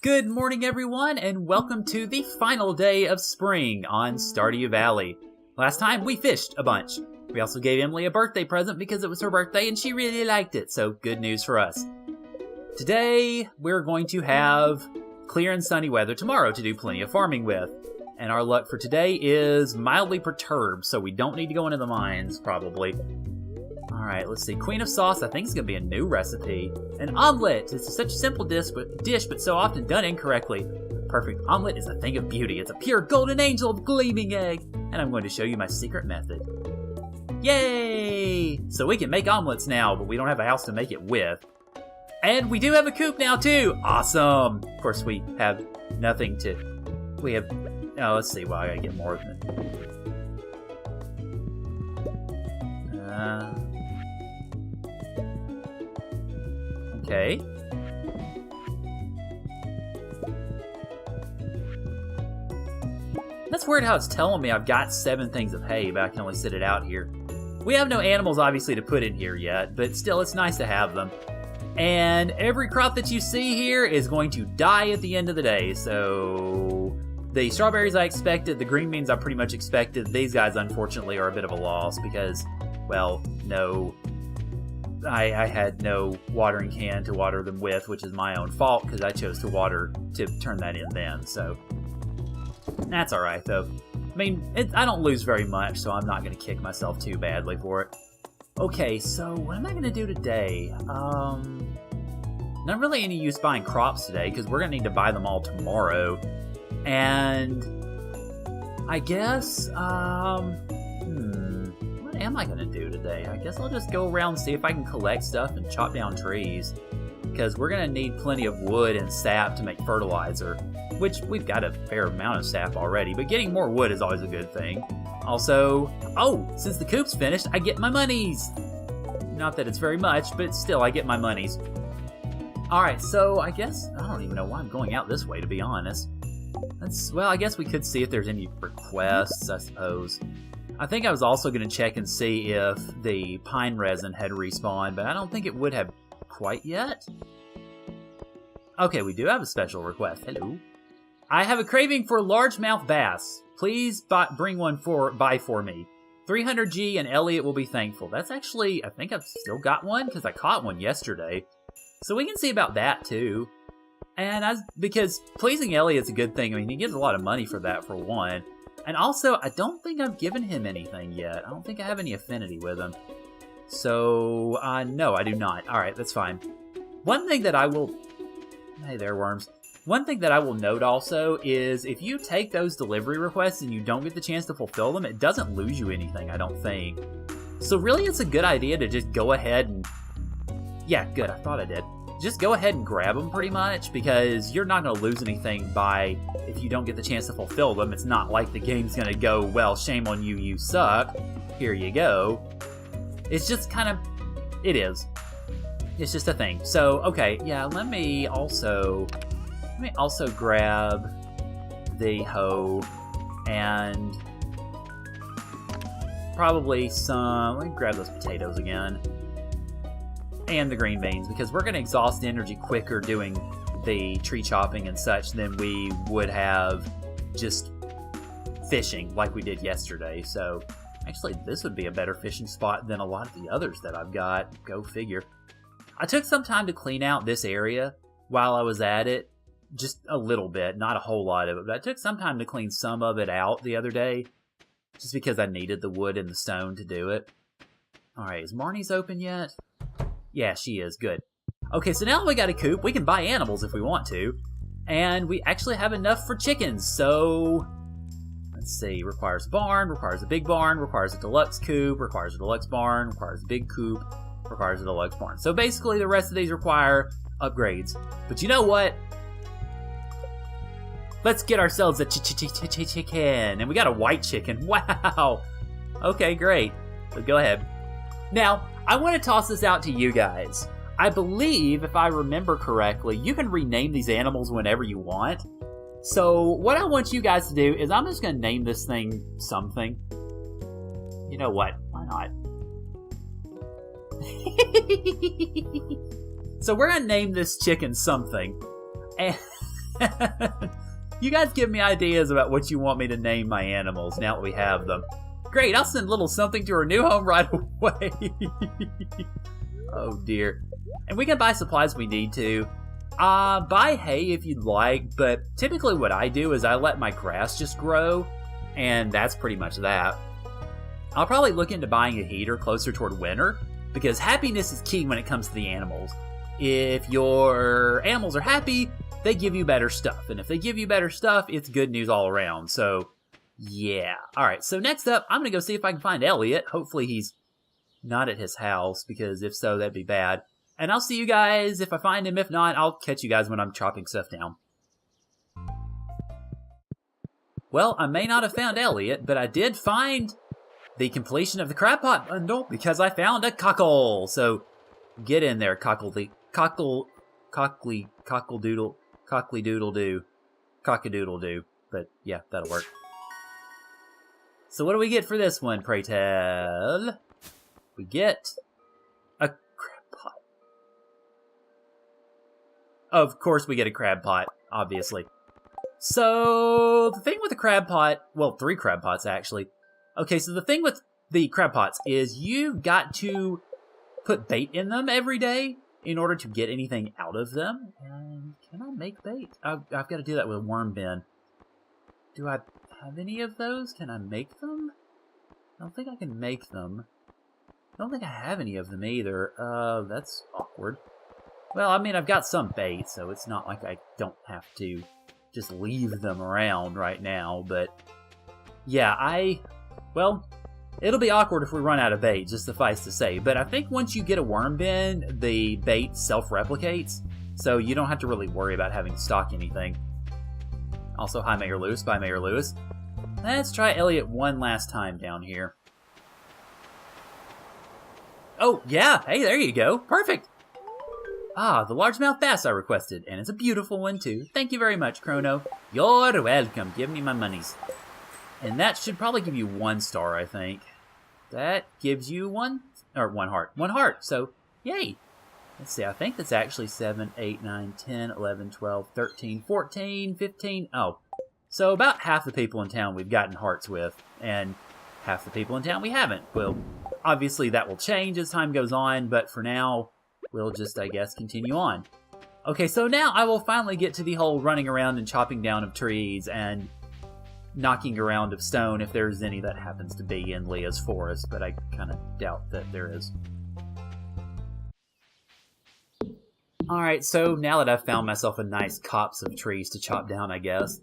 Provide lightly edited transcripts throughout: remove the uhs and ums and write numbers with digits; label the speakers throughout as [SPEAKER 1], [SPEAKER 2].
[SPEAKER 1] Good morning, everyone, and welcome to the final day of spring on Stardew Valley. Last time, we fished a bunch. We also gave Emily a birthday present because it was her birthday and she really liked it, so good news for us. Today, we're going to have clear and sunny weather tomorrow to do plenty of farming with. And our luck for today is mildly perturbed, so we don't need to go into the mines, probably. Alright, let's see. Queen of Sauce, I think is going to be a new recipe. An omelet! It's such a simple dish, but so often done incorrectly. Perfect omelet is a thing of beauty. It's a pure golden angel of gleaming egg. And I'm going to show you my secret method. Yay! So we can make omelets now, but we don't have a house to make it with. And we do have a coop now, too! Awesome! Of course, we have nothing to... We have... Oh, let's see. Well, I gotta get more of it. Okay. That's weird how it's telling me I've got 7 things of hay, but I can only sit it out here. We have no animals, obviously, to put in here yet, but still, it's nice to have them. And every crop that you see here is going to die at the end of the day, so... The strawberries I expected, the green beans I pretty much expected. These guys, unfortunately, are a bit of a loss because, well, no... I had no watering can to water them with, which is my own fault because I chose to turn that in then, so... That's alright, though. I mean, I don't lose very much, so I'm not going to kick myself too badly for it. Okay, so what am I going to do today? Not really any use buying crops today, because we're going to need to buy them all tomorrow. And... I guess, what am I going to do today? I guess I'll just go around and see if I can collect stuff and chop down trees. Because we're going to need plenty of wood and sap to make fertilizer. Which, we've got a fair amount of sap already, but getting more wood is always a good thing. Also, oh, since the coop's finished, I get my monies! Not that it's very much, but still, I get my monies. Alright, so I guess, I don't even know why I'm going out this way, to be honest. Well, I guess we could see if there's any requests, I suppose. I think I was also going to check and see if the pine resin had respawned, but I don't think it would have quite yet. Okay, we do have a special request. Hello. I have a craving for largemouth bass. Please bring one by for me. 300G and Elliot will be thankful. That's actually, I think I've still got one because I caught one yesterday. So we can see about that too. And because pleasing Elliot's a good thing. I mean, he gives a lot of money for that for one. And also, I don't think I've given him anything yet. I don't think I have any affinity with him. So, no, I do not. Alright, that's fine. One thing that I will... Hey there, worms. One thing that I will note also is if you take those delivery requests and you don't get the chance to fulfill them, it doesn't lose you anything, I don't think. So really, it's a good idea to just go ahead and... Yeah, good, I thought I did. Just go ahead and grab them pretty much, because you're not going to lose anything by... If you don't get the chance to fulfill them, it's not like the game's going to go, well, shame on you, you suck. Here you go. It's just kind of... It is. It's just a thing. So, okay, yeah, let me also grab the hoe and probably some... Let me grab those potatoes again. And the green beans, because we're going to exhaust energy quicker doing the tree chopping and such than we would have just fishing like we did yesterday. So, actually, this would be a better fishing spot than a lot of the others that I've got. Go figure. I took some time to clean out this area while I was at it. Just a little bit, not a whole lot of it, but I took some time to clean some of it out the other day. Just because I needed the wood and the stone to do it. Alright, is Marnie's open yet? Yeah, she is. Good. Okay, so now that we got a coop, we can buy animals if we want to. And we actually have enough for chickens, so... Let's see, requires a barn, requires a big barn, requires a deluxe coop, requires a deluxe barn, requires a big coop, requires a deluxe barn. So basically the rest of these require upgrades. But you know what? Let's get ourselves a chicken. And we got a white chicken. Wow. Okay, great. So go ahead. Now, I want to toss this out to you guys. I believe, if I remember correctly, you can rename these animals whenever you want. So, what I want you guys to do is I'm just going to name this thing something. You know what? Why not? So we're going to name this chicken something. You guys give me ideas about what you want me to name my animals now that we have them. Great, I'll send a little something to her new home right away. Oh dear. And we can buy supplies we need to. Buy hay if you'd like, but typically what I do is I let my grass just grow, and that's pretty much that. I'll probably look into buying a heater closer toward winter, because happiness is key when it comes to the animals. If your animals are happy, they give you better stuff. And if they give you better stuff, it's good news all around. So, yeah. Alright, so next up, I'm going to go see if I can find Elliot. Hopefully he's not at his house, because if so, that'd be bad. And I'll see you guys if I find him. If not, I'll catch you guys when I'm chopping stuff down. Well, I may not have found Elliot, but I did find the completion of the crab pot bundle because I found a cockle. So, get in there, cockle-doodle-doo, cock-a-doodle-doo. But, yeah, that'll work. So what do we get for this one, pray tell? We get a crab pot. Of course we get a crab pot, obviously. So, the thing with the crab pot, well, 3 crab pots, actually. Okay, so the thing with the crab pots is you've got to put bait in them every day in order to get anything out of them. And can I make bait? I've got to do that with a worm bin. Do I have any of those? Can I make them? I don't think I can make them. I don't think I have any of them either. That's awkward. Well, I mean, I've got some bait, so it's not like I don't have to just leave them around right now, but yeah, well, it'll be awkward if we run out of bait, just suffice to say, but I think once you get a worm bin, the bait self-replicates, so you don't have to really worry about having to stock anything. Also, hi Mayor Lewis, bye Mayor Lewis. Let's try Elliot one last time down here. Oh, yeah, hey, there you go, perfect! Ah, the largemouth bass I requested, and it's a beautiful one too. Thank you very much, Chrono. You're welcome, give me my monies. And that should probably give you 1 star, I think. That gives you 1 heart. 1 heart, so yay! Let's see, I think that's actually 7, 8, 9, 10, 11, 12, 13, 14, 15. Oh, so about half the people in town we've gotten hearts with, and half the people in town we haven't. Well, obviously that will change as time goes on, but for now, we'll just, I guess, continue on. Okay, so now I will finally get to the whole running around and chopping down of trees and knocking around of stone if there's any that happens to be in Leah's forest, but I kind of doubt that there is. Alright, so now that I've found myself a nice copse of trees to chop down, I guess,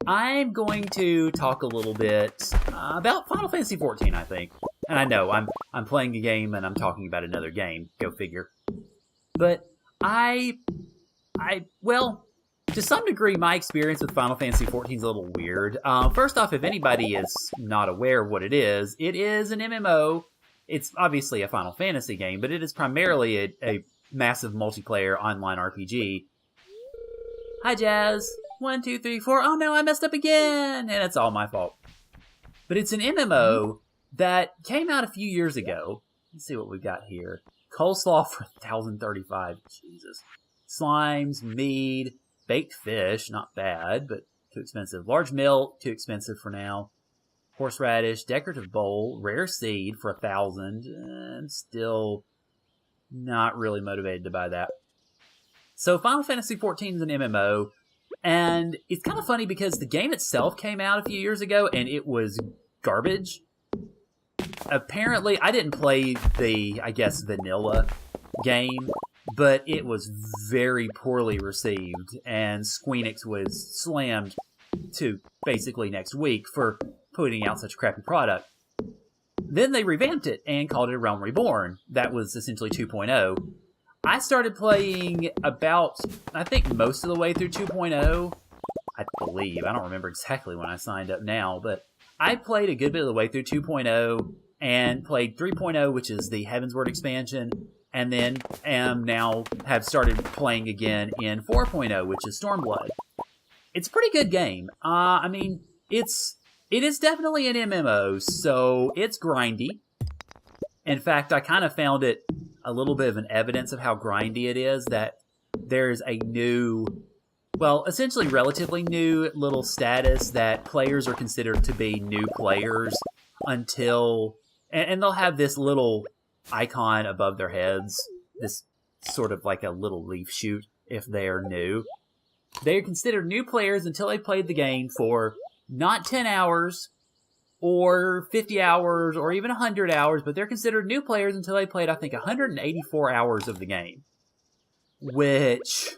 [SPEAKER 1] I'm going to talk a little bit about Final Fantasy XIV, I think. And I know, I'm playing a game and I'm talking about another game, go figure. But well, to some degree, my experience with Final Fantasy XIV is a little weird. First off, if anybody is not aware of what it is an MMO. It's obviously a Final Fantasy game, but it is primarily a massive multiplayer online RPG. Hi, Jazz. 1, 2, 3, 4. Oh no, I messed up again! And it's all my fault. But it's an MMO that came out a few years ago. Let's see what we've got here. Coleslaw for 1,035. Jesus. Slimes, mead, baked fish, not bad, but too expensive. Large milk, too expensive for now. Horseradish, decorative bowl, rare seed for 1,000. And still not really motivated to buy that. So Final Fantasy XIV is an MMO, and it's kind of funny because the game itself came out a few years ago, and it was garbage. Apparently, I didn't play the, I guess, vanilla game, but it was very poorly received, and Squeenix was slammed to basically next week for putting out such a crappy product. Then they revamped it and called it A Realm Reborn. That was essentially 2.0. I started playing about, I think, most of the way through 2.0. I believe. I don't remember exactly when I signed up now, but I played a good bit of the way through 2.0 and played 3.0, which is the Heavensward expansion, and then now have started playing again in 4.0, which is Stormblood. It's a pretty good game. I mean, it is definitely an MMO, so it's grindy. In fact, I kind of found it a little bit of an evidence of how grindy it is that there's a new well, essentially relatively new little status that players are considered to be new players until, and they'll have this little icon above their heads, this sort of like a little leaf shoot if they're new. They are considered new players until they played the game for not 10 hours or 50 hours or even 100 hours, but they're considered new players until they played, I think, 184 hours of the game. Which,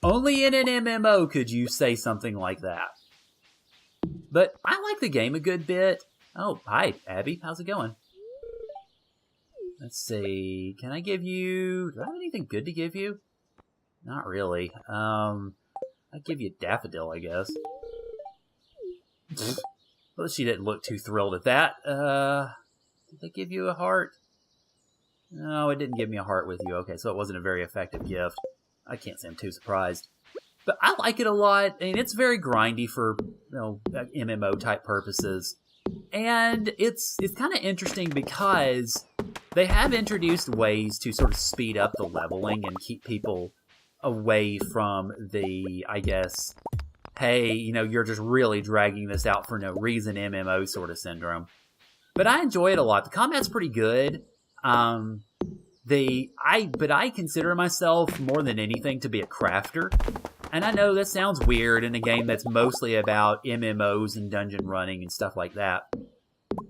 [SPEAKER 1] only in an MMO could you say something like that. But I like the game a good bit. Oh, hi, Abby. How's it going? Let's see. Can I give you... Do I have anything good to give you? Not really. I'd give you Daffodil, I guess. Well, she didn't look too thrilled at that. Did they give you a heart? No, it didn't give me a heart with you. Okay, so it wasn't a very effective gift. I can't say I'm too surprised. But I like it a lot. I mean, it's very grindy for, MMO-type purposes. And it's kind of interesting because they have introduced ways to sort of speed up the leveling and keep people away from the, I guess, hey, you're just really dragging this out for no reason MMO sort of syndrome. But I enjoy it a lot. The combat's pretty good. But I consider myself more than anything to be a crafter. And I know that sounds weird in a game that's mostly about MMOs and dungeon running and stuff like that.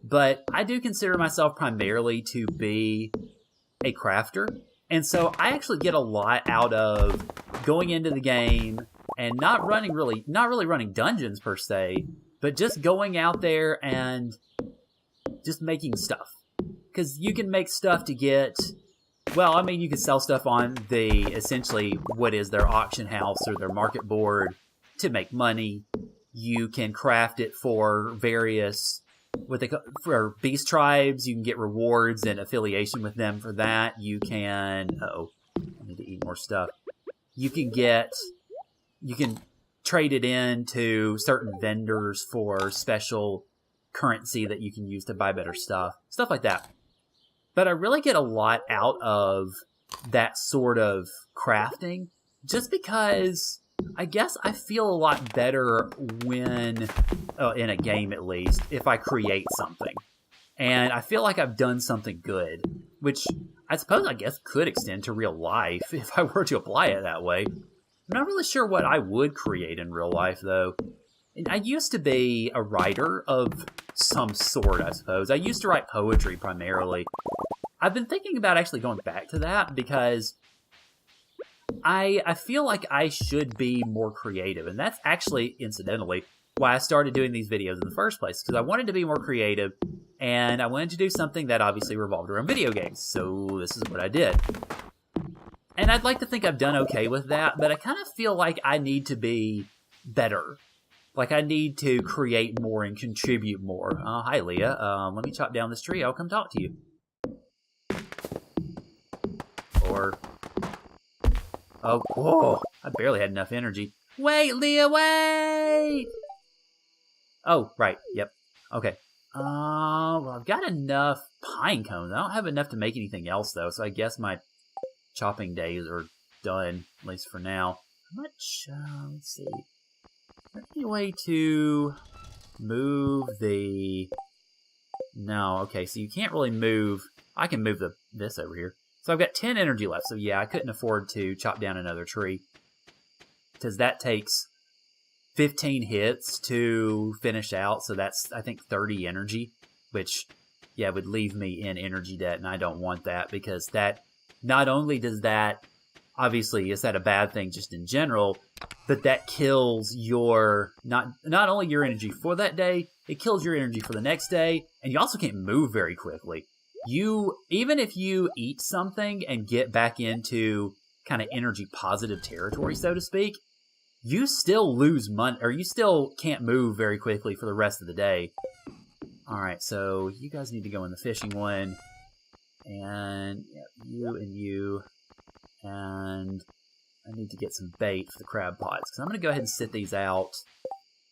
[SPEAKER 1] But I do consider myself primarily to be a crafter. And so I actually get a lot out of going into the game and not really running dungeons per se, but just going out there and just making stuff. Because you can make stuff to get... Well, I mean, you can sell stuff on essentially what is their auction house or their market board to make money. You can craft it for various, for beast tribes. You can get rewards and affiliation with them for that. You can, I need to eat more stuff. You can trade it in to certain vendors for special currency that you can use to buy better stuff. Stuff like that. But I really get a lot out of that sort of crafting just because I guess I feel a lot better when, in a game at least, if I create something. And I feel like I've done something good, which I suppose I guess could extend to real life if I were to apply it that way. I'm not really sure what I would create in real life, though. I used to be a writer of some sort, I suppose. I used to write poetry primarily. I've been thinking about actually going back to that because I feel like I should be more creative. And that's actually, incidentally, why I started doing these videos in the first place. Because I wanted to be more creative, and I wanted to do something that obviously revolved around video games. So this is what I did. And I'd like to think I've done okay with that, but I kind of feel like I need to be better. Like, I need to create more and contribute more. Hi, Leah. Let me chop down this tree. I'll come talk to you. Or... Oh, I barely had enough energy. Wait, Leah, wait! Oh, right. Yep. Okay. Well, I've got enough pine cones. I don't have enough to make anything else, though, so I guess my chopping days are done, at least for now. How much... let's see... Is there any way to move the... No, okay, so you can't really move... I can move this over here. So I've got 10 energy left, so yeah, I couldn't afford to chop down another tree. Because that takes 15 hits to finish out, so that's, I think, 30 energy. Which, yeah, would leave me in energy debt, and I don't want that, because that... Not only does that... Obviously, is that a bad thing just in general, but that kills your, not only your energy for that day, it kills your energy for the next day, and you also can't move very quickly. Even if you eat something and get back into kind of energy positive territory, so to speak, you still lose money, or you still can't move very quickly for the rest of the day. Alright, so you guys need to go in the fishing one, and yeah, you. And I need to get some bait for the crab pots, because I'm going to go ahead and sit these out.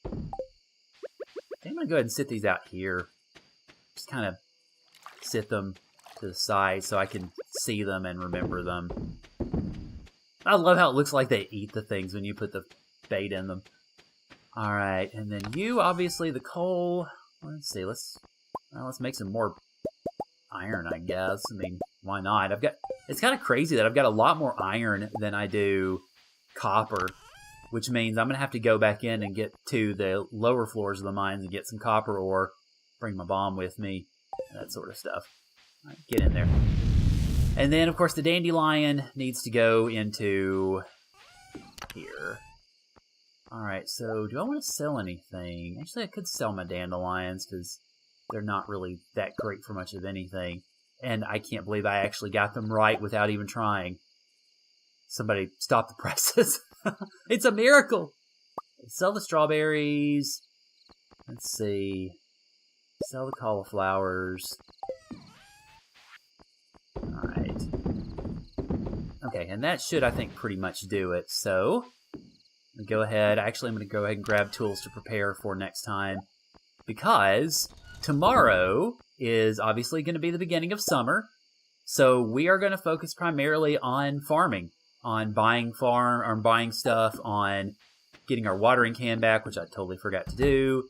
[SPEAKER 1] I think I'm going to go ahead and sit these out here. Just kind of sit them to the side so I can see them and remember them. I love how it looks like they eat the things when you put the bait in them. Alright, and then you, obviously, the coal. Let's see, let's make some more iron, I guess. I mean, why not? It's kind of crazy that I've got a lot more iron than I do copper, which means I'm going to have to go back in and get to the lower floors of the mines and get some copper ore, bring my bomb with me, that sort of stuff. All right, get in there. And then, of course, the dandelion needs to go into here. Alright, so do I want to sell anything? Actually, I could sell my dandelions because they're not really that great for much of anything. And I can't believe I actually got them right without even trying. Somebody stop the presses. It's a miracle! Sell the strawberries. Let's see. Sell the cauliflowers. Alright. Okay, and that should, I think, pretty much do it. So, go ahead. Actually, I'm going to go ahead and grab tools to prepare for next time. Because tomorrow is obviously going to be the beginning of summer. So we are going to focus primarily on farming. On buying stuff, on getting our watering can back, which I totally forgot to do.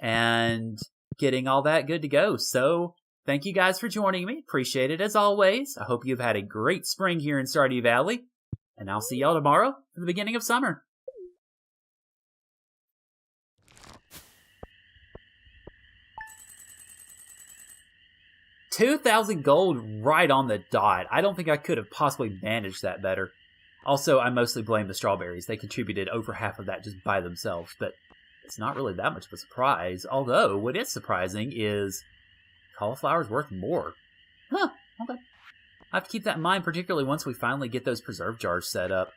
[SPEAKER 1] And getting all that good to go. So, thank you guys for joining me. Appreciate it as always. I hope you've had a great spring here in Stardew Valley. And I'll see y'all tomorrow for the beginning of summer. 2,000 gold right on the dot. I don't think I could have possibly managed that better. Also, I mostly blame the strawberries. They contributed over half of that just by themselves, but it's not really that much of a surprise. Although, what is surprising is cauliflower's worth more. Huh, okay. I have to keep that in mind, particularly once we finally get those preserve jars set up.